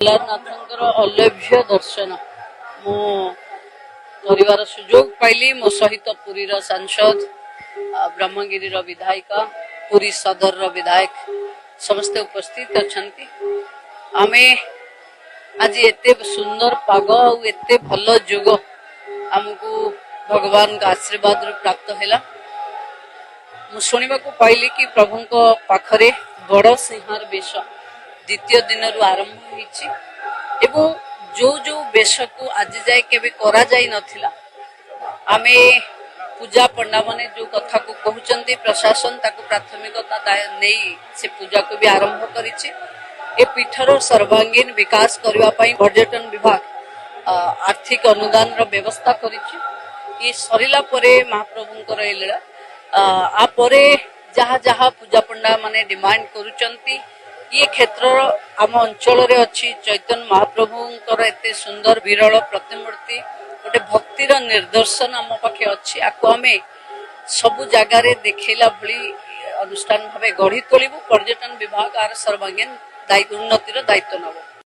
जगन्नाथଙ୍କର ଅଲଭ୍ୟ ଦର୍ଶନ ମୁଁ କରିବାର ସୁଯୋଗ ପାଇଲି। ମୋ ସହିତ ପୁରୀର ସାଂସଦ, ବ୍ରହ୍ମଗିରିର ବିଧାୟକ, ପୁରୀ ସଦରର ବିଧାୟକ ସମସ୍ତେ ଉପସ୍ଥିତ ଅଛନ୍ତି। ଆମେ ଆଜି ଏତେ ସୁନ୍ଦର ପାଗ ଆଉ ଏତେ ଭଲ ଯୋଗ ଆମକୁ ଭଗବାନଙ୍କ ଆଶୀର୍ବାଦରୁ ପ୍ରାପ୍ତ ହେଲା। ମୁଁ ଶୁଣିବାକୁ ପାଇଲି କି ପ୍ରଭୁଙ୍କ ପାଖରେ ବଡ଼ ସିଂହାର ବେଶ ଦ୍ୱିତୀୟ ଦିନରୁ ଆରମ୍ଭ ହୋଇଛି ଏବଂ जो बेश को आज जाए केबे करा जाई नथिला। आमे पूजा पंडा माने जो कथा को कहउचंती प्रशासन ताको प्राथमिकता नहीं से पूजा को भी आरंभ करिछि। ए पीठर सर्वांगीण विकास करबा पई पर्यटन विभाग आर्थिक अनुदान रो व्यवस्था करिछि। ये सरिला परे महाप्रभुंकर ए लीला आ परे जहा जहा पूजा पंडा माने डिमांड करूचंती ये क्षेत्र आम अंचल अच्छी चैतन्य महाप्रभुंकर एते सुंदर विरल प्रतिमूर्ति गोटे भक्तिर निर्दर्शन आम पाखे अच्छी आको आम सबु जगार देखला भली अनुष्ठान भाव गढ़ी तोलू। पर्यटन विभाग आर सर्वांगीण उन्नतिर दायित्व नब।